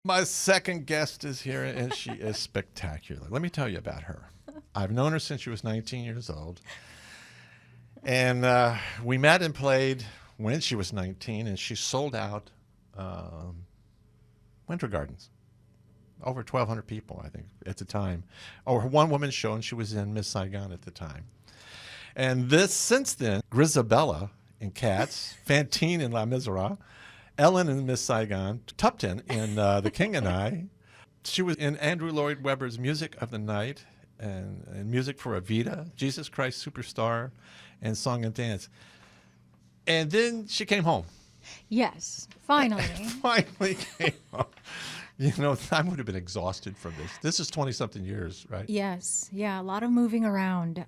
My second guest is here, and she is spectacular. Let me tell you about her. I've known her since she was 19 years old. And we met and played when she was 19, and she sold out Winter Gardens. Over 1,200 people, I think, at the time. Or her one-woman show, and she was in Miss Saigon at the time. And this, since then, Grisabella in Cats, Fantine in La Misera, Ellen in Miss Saigon, Tupton in The King and I. She was in Andrew Lloyd Webber's Music of the Night and Music for Evita, Jesus Christ Superstar, and Song and Dance. And then she came home. Yes, finally. Finally came home. You know, I would have been exhausted from this. This is 20-something years, right? Yes. Yeah, a lot of moving around.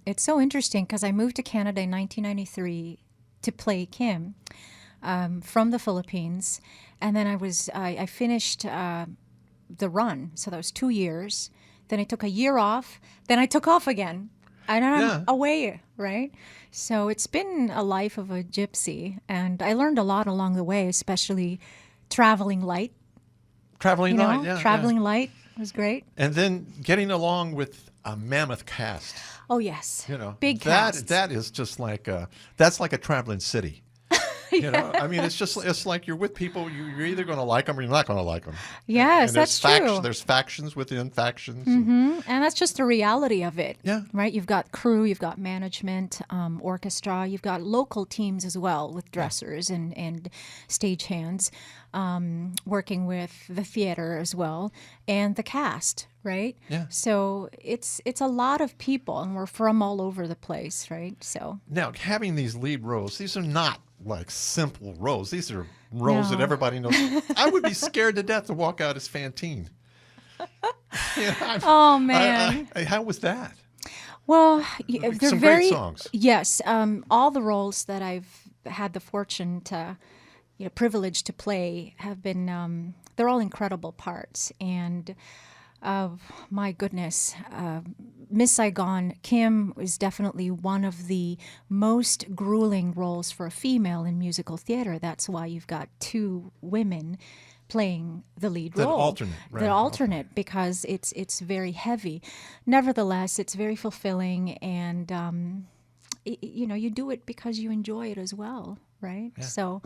It's so interesting because I moved to Canada in 1993 to play Kim from the Philippines. And then I finished the run. So that was 2 years. Then I took a year off. Then I took off again. And I'm away, right? So it's been a life of a gypsy. And I learned a lot along the way, especially traveling light. Traveling light was great. And then getting along with a mammoth cast. Oh, yes. You know, big cast. That is just like that's like a traveling city. You know, I mean, it's like you're with people. You're either going to like them or you're not going to like them. Yes, that's true. There's factions within factions. Mm-hmm. And that's just the reality of it. Yeah. Right? You've got crew, you've got management, orchestra, you've got local teams as well with dressers and stagehands, working with the theater as well, and the cast, right? Yeah. So it's a lot of people, and we're from all over the place, right? So now, having these lead roles, these are not like simple roles. These are roles that everybody knows. I would be scared to death to walk out as Fantine. Oh man, how was that? Well, they're some very great songs. Yes, all the roles that I've had the fortune to, privilege to play have been. They're all incredible parts, and my goodness, Miss Saigon, Kim was definitely one of the most grueling roles for a female in musical theater. That's why you've got two women playing the lead role. The alternate, because it's very heavy. Nevertheless, it's very fulfilling, and you do it because you enjoy it as well, right? Yeah. So.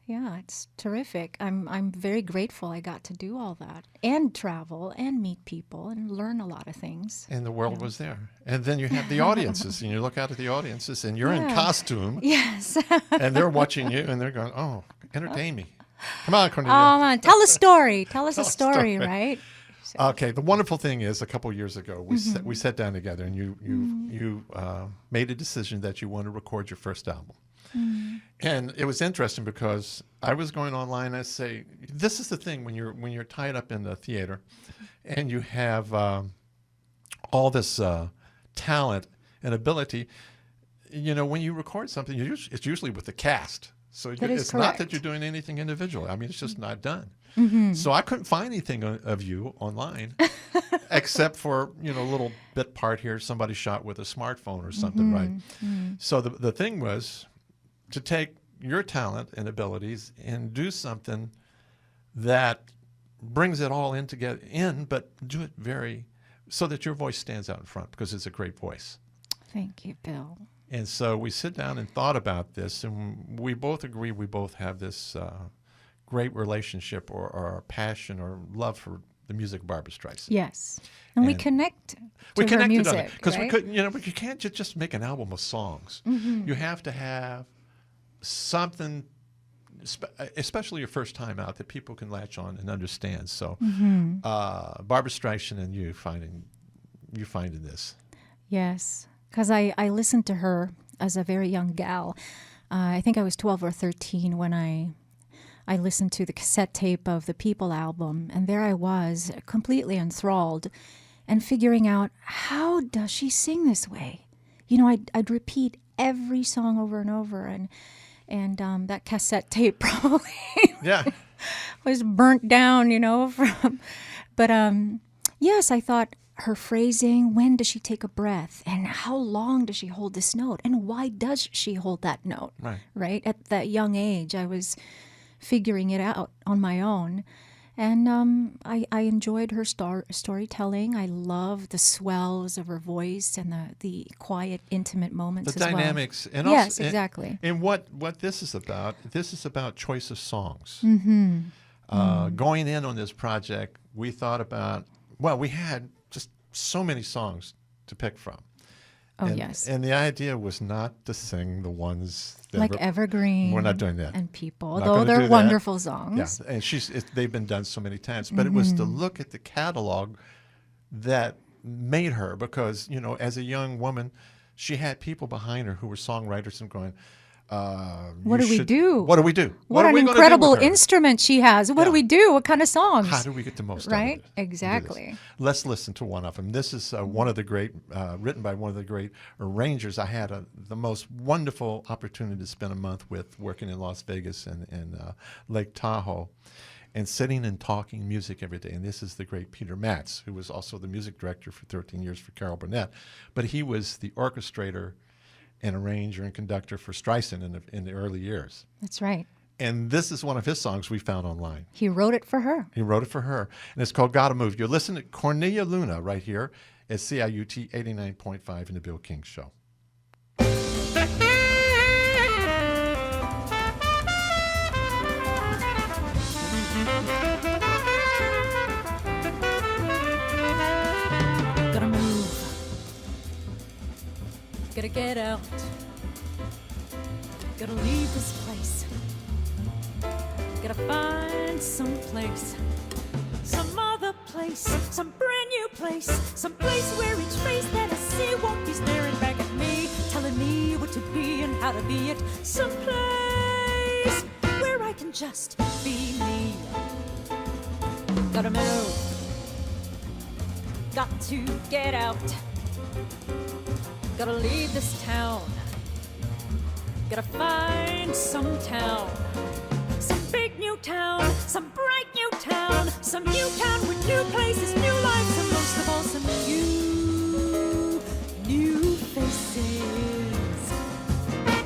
Yeah, it's terrific. I'm very grateful I got to do all that and travel and meet people and learn a lot of things. And the world was there. And then you have the audiences, and you look out at the audiences, and you're in costume. Yes. And they're watching you, and they're going, "Oh, entertain me. Come on, Cornelia. Oh, man. Tell a story. Tell us a story, right? So. Okay. The wonderful thing is, a couple of years ago, we sat down together, and you made a decision that you want to record your first album. Mm. And it was interesting because I was going online. I say, this is the thing when you're tied up in the theater, and you have all this talent and ability. When you record something, it's usually with the cast. So it's not that you're doing anything individual. I mean, it's just not done. Mm-hmm. So I couldn't find anything of you online, except for a little bit part here somebody shot with a smartphone or something, right? Mm-hmm. So the thing was to take your talent and abilities and do something that brings it all in together, but do it so that your voice stands out in front, because it's a great voice. Thank you, Bill. And so we sit down and thought about this, and we both agree we both have this great relationship or passion or love for the music of Barbra Streisand. Yes. And we connect to her music, because right? we couldn't, but you can't just make an album of songs. Mm-hmm. You have to have something, especially your first time out, that people can latch on and understand. So, Barbra Streisand and you finding this. Yes, because I listened to her as a very young gal. I think I was 12 or 13 when I listened to the cassette tape of the People album, and there I was, completely enthralled, and figuring out, how does she sing this way? I'd repeat every song over and over, and that cassette tape probably was burnt down, But yes, I thought her phrasing, when does she take a breath, and how long does she hold this note, and why does she hold that note? Right. Right? At that young age, I was figuring it out on my own. And I enjoyed her storytelling. I love the swells of her voice and the quiet, intimate moments The as dynamics. well. And Yes, also, exactly. And what this is about choice of songs. Mm-hmm. Going in on this project, we thought about, we had just so many songs to pick from. Oh, and, yes. And the idea was not to sing the ones that Like Evergreen. We're not doing that. And People, Not though gonna do they're that. wonderful songs. Yeah, and they've been done so many times. But it was to look at the catalog that made her, because, as a young woman, she had people behind her who were songwriters and going, What do we do? What do we do? What are an we gonna do incredible with her? instrument she has. What do Yeah. we do? What kind of songs? How do we get the most out Right? of it? Exactly. Let's listen to one of them. This is one of the great, written by one of the great arrangers. I had the most wonderful opportunity to spend a month with, working in Las Vegas and Lake Tahoe, and sitting and talking music every day. And this is the great Peter Matz, who was also the music director for 13 years for Carol Burnett. But he was the orchestrator and arranger and conductor for Streisand in the early years. That's right. And this is one of his songs we found online. He wrote it for her. He wrote it for her. And it's called Gotta Move. You're listening to Cornelia Luna right here at CIUT 89.5 in the Bill King Show. Gotta move. Gotta get out. Gotta leave this place. Gotta find some place. Some other place. Some brand new place. Some place where each face that I see won't be staring back at me, telling me what to be and how to be it. Some place where I can just be me. Gotta move. Got to get out. Gotta leave this town. Gotta find some town. Some big new town. Some bright new town. Some new town with new places, new lives, and most of all, some new faces.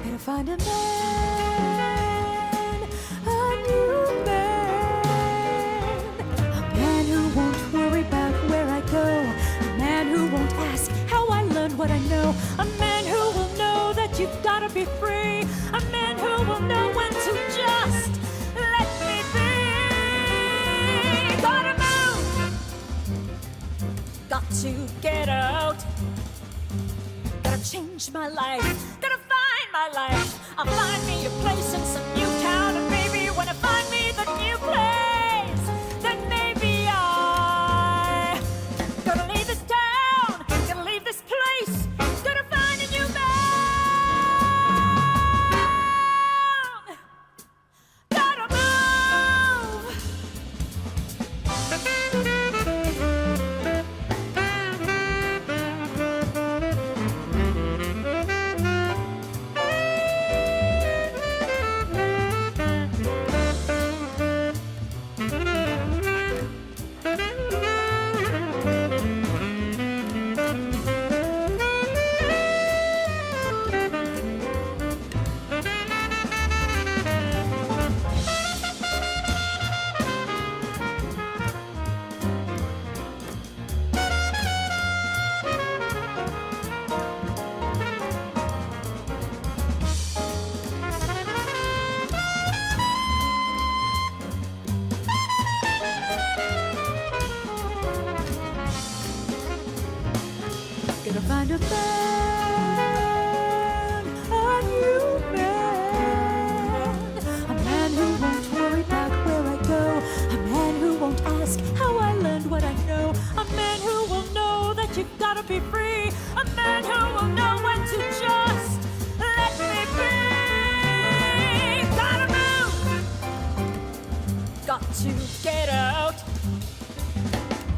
Gotta find a man, a new man. A man who won't worry about where I go. A man who won't ask how I learned what I know. A man who will know that you've gotta be free. A man who will know when to just let me be. Gotta move. Got to get out. Gotta change my life. Gotta find my life. I'll find me a place in some new town. And maybe when I find me the new place, then maybe I gotta leave this town. Gotta leave this place. Gotta find a new man. Gotta move. Gonna find a man, a new man. A man who won't worry about where I go. A man who won't ask how I learned what I know. A man who will know that you've gotta be free. A man who will know when to just let me be. Gotta move. Got to get out.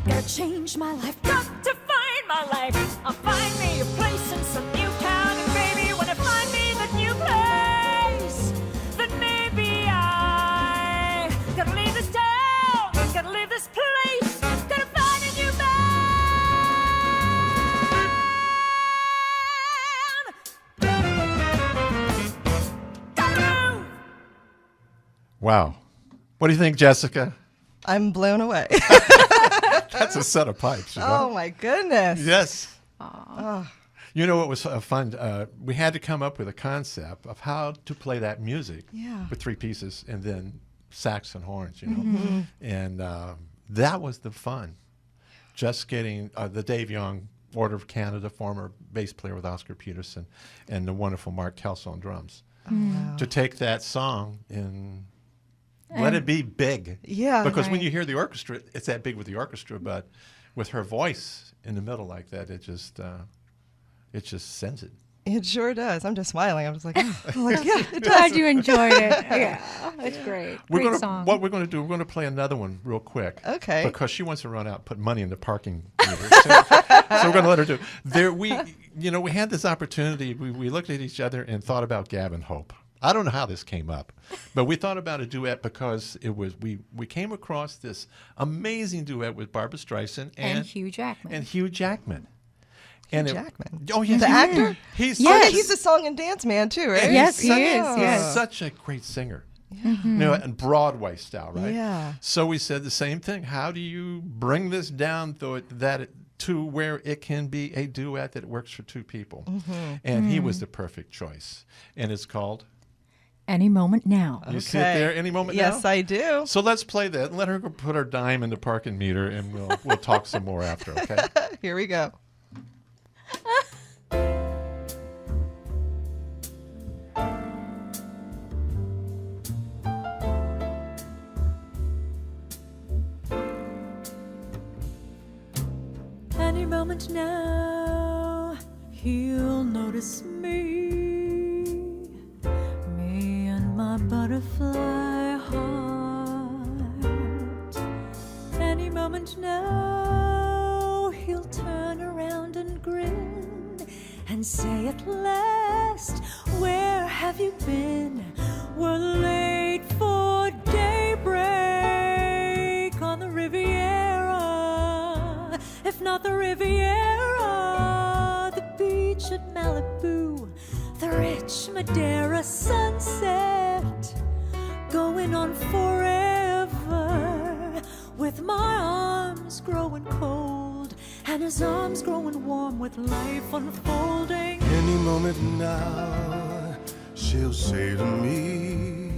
Gotta change my life. Got to find my life. I'll find me a place in some new town. And baby, when I find me the new place, then maybe I gotta leave this town. Gotta leave this place. Gotta find a new man. Gotta move. Wow. What do you think, Jessica? I'm blown away. That's a set of pipes. You know? Oh my goodness. Yes. Oh. You know what was fun? We had to come up with a concept of how to play that music with 3 pieces and then sax and horns, you know. And that was the fun. Just getting the Dave Young Order of Canada, former bass player with Oscar Peterson, and the wonderful Mark Kelso on drums. Oh, wow. To take that song and let it be big. Yeah. Because when you hear the orchestra, it's that big with the orchestra, but with her voice in the middle like that, it just sends it. It sure does. I'm just smiling. I'm just like, oh. I'm like, yeah, it does. Glad you enjoyed it. Yeah, it's great. Great song. What we're going to do, we're going to play another one real quick. Okay. Because she wants to run out and put money in the parking meter. So we're going to let her do. We had this opportunity. We looked at each other and thought about Gavin Hope. I don't know how this came up, but we thought about a duet because we came across this amazing duet with Barbra Streisand and Hugh Jackman. Jackman. Oh, yes. The actor? He's He's a song and dance man, too, right? Yes, he is. He's such a great singer. You know, and Broadway style, right? Yeah. So we said the same thing. How do you bring this down to where it can be a duet that works for 2 people? And he was the perfect choice. And it's called Any Moment Now. You see it there, Any Moment Now? Yes, I do. So let's play that and let her go put her dime in the parking meter, and we'll talk some more after, okay? Here we go. Any moment now, he'll notice me and my butterfly heart. Any moment now, he'll turn around and grin and say at last, where have you been? We're late for daybreak on the Riviera. If not the Riviera, the beach at Malibu, the rich Madeira sunset, going on forever, with my arms growing cold and his arms growing warm with life unfolding. Any moment now, she'll say to me,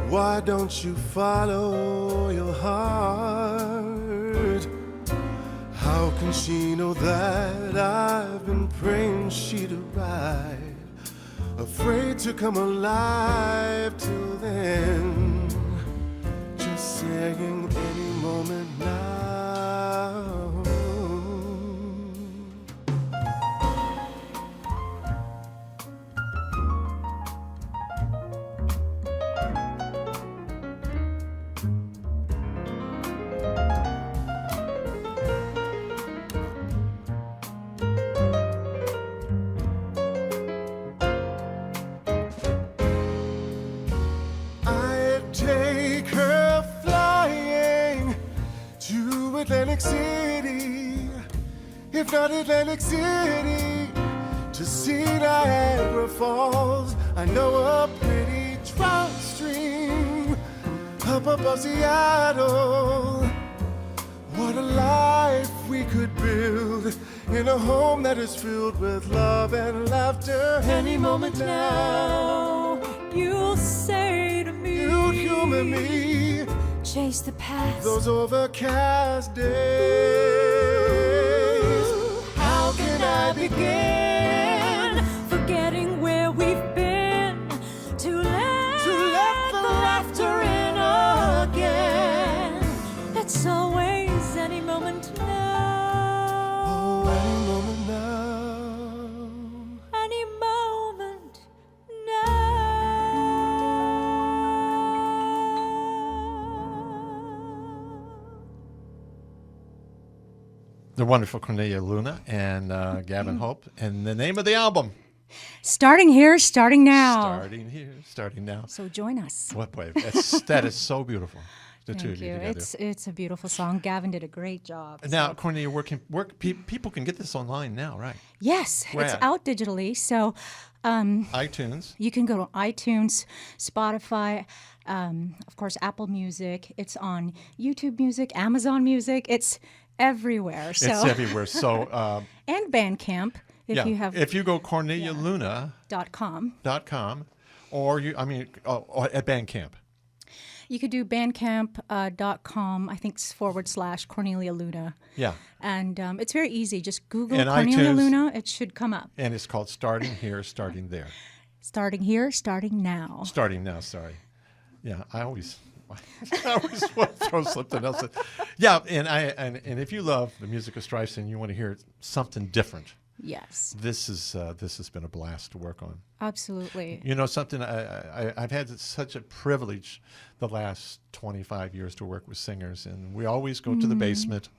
why don't you follow your heart? How can she know that I've been praying she'd arrive, afraid to come alive till then, just saying any moment now. Atlantic City, if not Atlantic City, to see Niagara Falls. I know a pretty trout stream up above Seattle. What a life we could build in a home that is filled with love and laughter. Any moment now, you'll say to me, you humor me, chase the past, those overcast days. How can I begin forgetting where we've been to let the laughter in again? It's always any moment now. Oh, any moment now. Any moment The wonderful Cornelia Luna and Gavin Hope. And the name of the album? Starting here, starting now. Starting here, starting now. So join us. What way? That is so beautiful. the two of Thank you you. together. It's a beautiful song. Gavin did a great job. Now, so- Cornelia, people can get this online now, right? Yes, Where it's at? out digitally. So iTunes. you can go to iTunes, Spotify, of course, Apple Music. It's on YouTube Music, Amazon Music. It's everywhere. So It's everywhere. So, and Bandcamp if you go CorneliaLuna.com, .com. or at Bandcamp. You could do bandcamp.com, I think it's / Cornelia Luna. Yeah. And it's very easy. Just Google And Cornelia iTunes. Luna. It should come up. And it's called Starting Here, Starting There. Starting here, starting now. Starting now, sorry. Yeah, I always want to throw something else in. Yeah, and if you love the music of Streisand and you want to hear something different, Yes, this has been a blast to work on. absolutely. You know something, I've had such a privilege the last 25 years to work with singers, and we always go to the basement.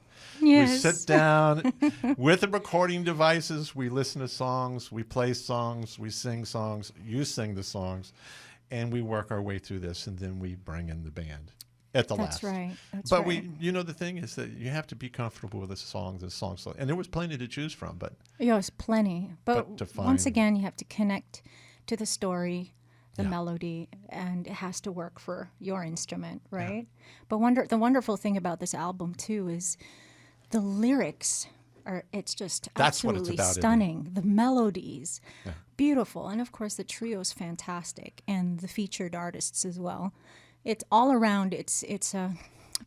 Yes. We sit down with the recording devices, we listen to songs, we play songs, we sing songs, you sing the songs, and we work our way through this, and then we bring in the band at the last. That's right. That's But right. the thing is that you have to be comfortable with the songs and there was plenty to choose from, but Yes, plenty. But to once find- again, you have to connect to the story, the Yeah. melody, and it has to work for your instrument, right? But the wonderful thing about this album too is the lyrics it's just That's what it's absolutely about, isn't it? stunning. The melodies, beautiful, and of course the trio's fantastic, and the featured artists as well. It's all around. It's a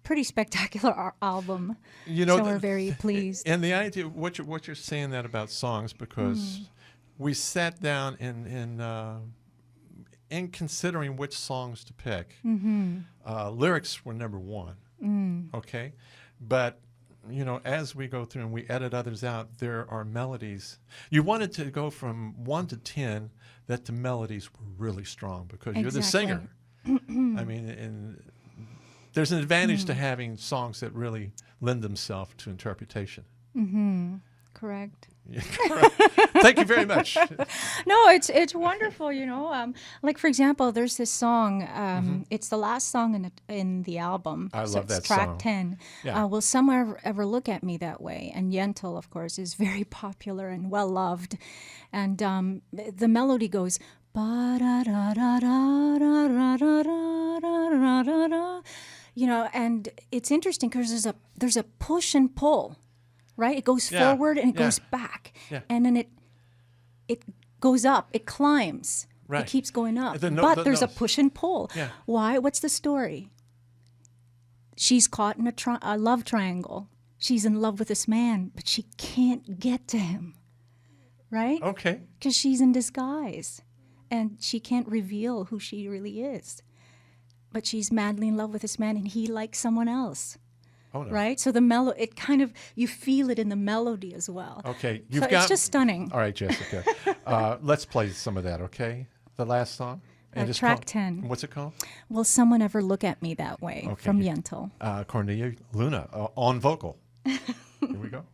pretty spectacular album. So we're very pleased. And the idea, what you're saying that about songs, because we sat down in considering which songs to pick. Lyrics were number one. Okay, but as we go through and we edit others out, there are melodies. You wanted to go from 1 to 10 that the melodies were really strong because you're the Exactly. singer. I mean, and there's an advantage to having songs that really lend themselves to interpretation. Correct. Yeah, correct. Thank you very much. No, it's wonderful. Like for example, there's this song. It's the last song in the album. I so love it's that track song. 10. Yeah. Will someone ever look at me that way? And Yentl, of course, is very popular and well loved. And the melody goes ba da da da da da da da da da da. And it's interesting because there's a push and pull. Right? It goes Yeah, forward and it yeah, goes back. yeah. And then it goes up. It climbs. Right. It keeps going up. The but there's a notes. push and pull. Yeah. Why? What's the story? She's caught in a love triangle. She's in love with this man, but she can't get to him. Right? Okay. Because she's in disguise. And she can't reveal who she really is. But she's madly in love with this man and he likes someone else. Oh, no. Right? So it kind of, you feel it in the melody as well. Okay. So it's just stunning. All right, Jessica. Let's play some of that, okay? The last song. It's track called- 10. What's it called? Will someone ever look at me that way? Okay. From Yentl. Cornelia Luna on vocal. Here we go.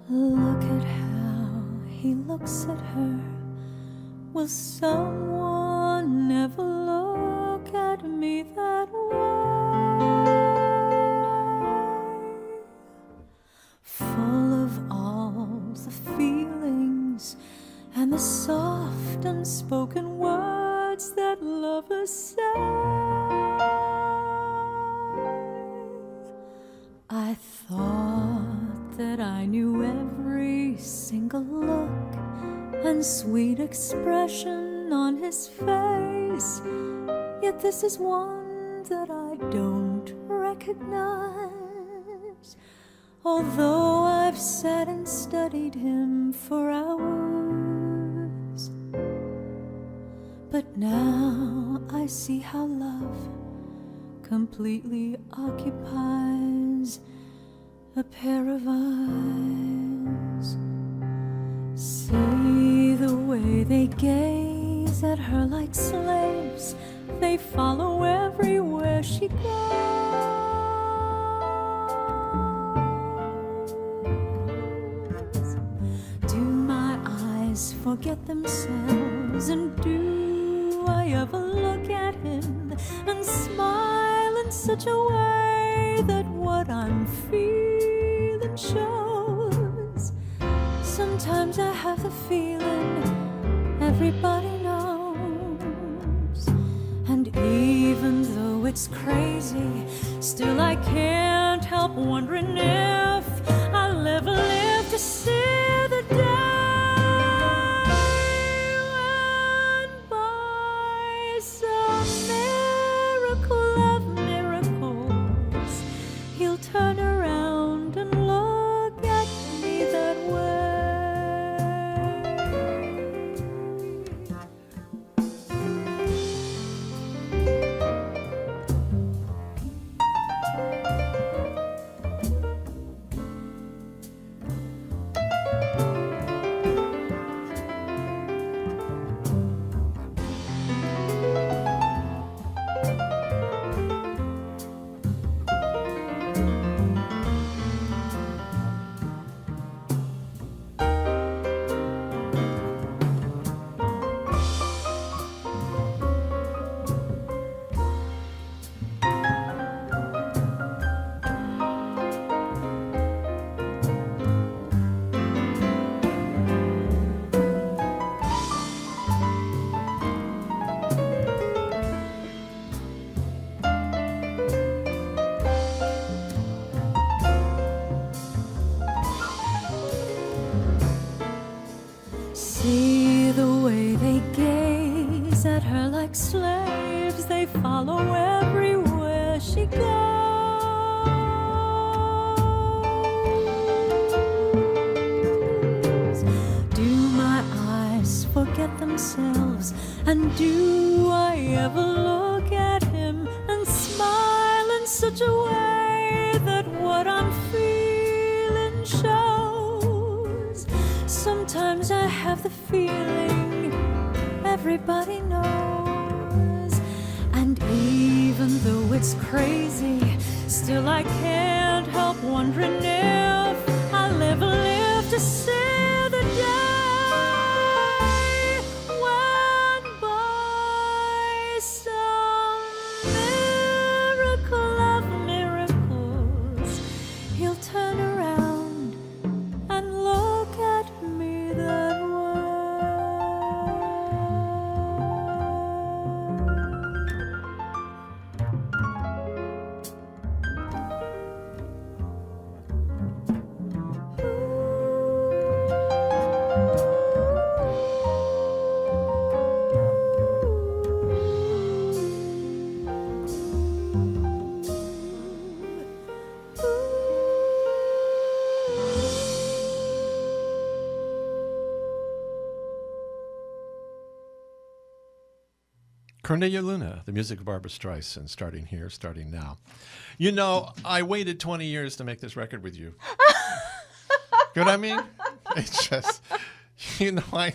Look at how he looks at her. Will someone ever look at me that way? Full of all the feelings and the soft unspoken words that lovers say. I thought that I knew every single look and sweet expression on his face, yet this is one that I don't recognize, although I've sat and studied him for hours. But now I see how love completely occupies a pair of eyes. See the way they gaze at her like slaves. They follow everywhere she goes. forget themselves? And do I ever look at him and smile in such a way that what I'm feeling shows? Sometimes I have the feeling everybody knows. And even though it's crazy, still I can't help wondering if I'll ever live to see the day when by some miracle of miracles he'll turn around and look at me that way. See the way they gaze at her like slaves. They follow everywhere she goes. Do my eyes forget themselves? And do I ever look at him and smile in such a way that what I'm feeling shows? Sometimes I have the feeling everybody knows. And even though it's crazy, still I can't help wondering if I'll ever live to see the day when by some miracle of miracles he'll turn around and look at me that way. Cornelia Luna, the music of Barbra Streisand, starting here, starting now. You know, I waited 20 years to make this record with you. You know what I mean? It's just, you know, I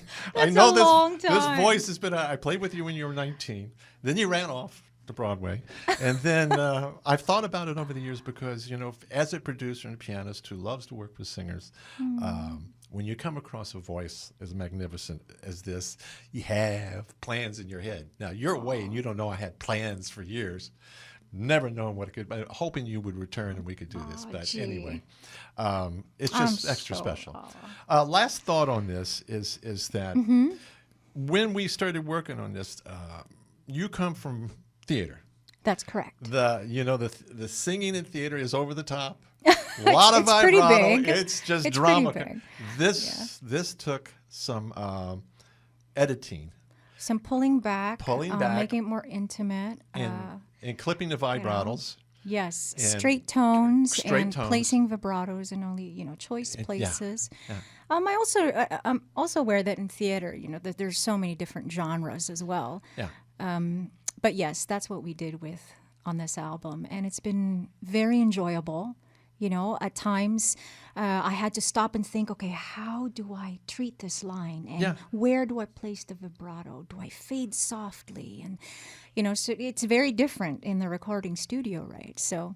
know a long this time. voice has been, I played with you when you were 19. Then you ran off to Broadway. And then I've thought about it over the years because, you know, as a producer and pianist who loves to work with singers, when you come across a voice as magnificent as this, you have plans in your head. Now, you're away and you don't know I had plans for years. Never known what it could be. Hoping you would return and we could do this. But gee. anyway, it's just I'm extra so- special. Last thought on this is that when we started working on this, you come from theater. That's correct. The singing in theater is over the top. A lot of It's pretty vibrato. big. It's just It's drama. pretty big. This took some editing Some pulling back, Pulling back. making it more intimate. and clipping the vibratos. Yes, And straight tones straight and tones. placing vibratos in only choice Yeah, places. yeah. I'm also aware that in theater, that there's so many different genres as well. Yeah. But yes, that's what we did on this album, and it's been very enjoyable. At times I had to stop and think, okay, how do I treat this line? And Yeah. where do I place the vibrato? Do I fade softly? And, so it's very different in the recording studio, right? So,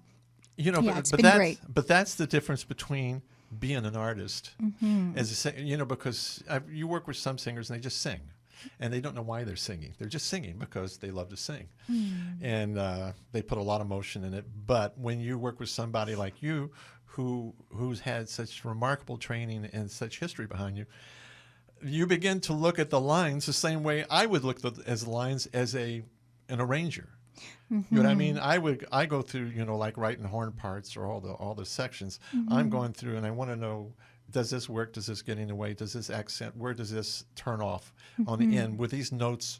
But it's been great. But that's the difference between being an artist, because you work with some singers and they just sing. And they don't know why they're singing. They're just singing because they love to sing. And they put a lot of emotion in it. But when you work with somebody like you who's had such remarkable training and such history behind you, you begin to look at the lines the same way I would look at the lines as an arranger. You know what I mean? I go through, like writing horn parts or all the sections. I'm going through and I want to know, does this work? Does this get in the way? Does this accent? Where does this turn off on the end? With these notes,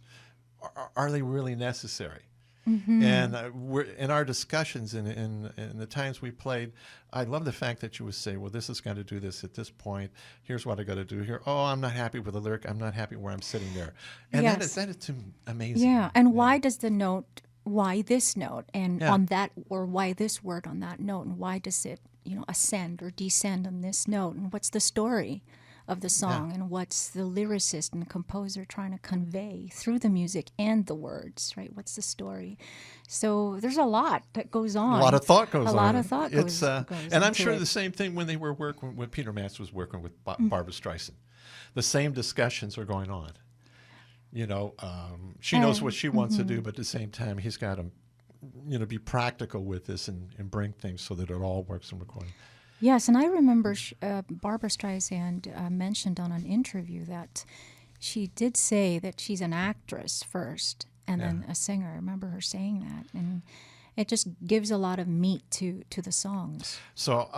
are they really necessary? And we're, in our discussions and in the times we played, I love the fact that you would say, well, this is going to do this at this point. Here's what I got to do here. Oh, I'm not happy with the lyric. I'm not happy where I'm sitting there. And that is amazing. Yeah. And why does the note, why this note and on that, or why this word on that note, and why does it, ascend or descend on this note, and what's the story of the song, and what's the lyricist and the composer trying to convey through the music and the words, right? What's the story? So there's a lot that goes on. A lot of thought goes on. A lot of thought goes and I'm sure it. the same thing when they were working, when Peter Matz was working with Barbra Streisand. The same discussions are going on. She knows what she wants to do, but at the same time, he's got to be practical with this and bring things so that it all works in recording. Yes, and I remember Barbra Streisand mentioned on an interview that she did say that she's an actress first and then a singer. I remember her saying that, and it just gives a lot of meat to the songs. So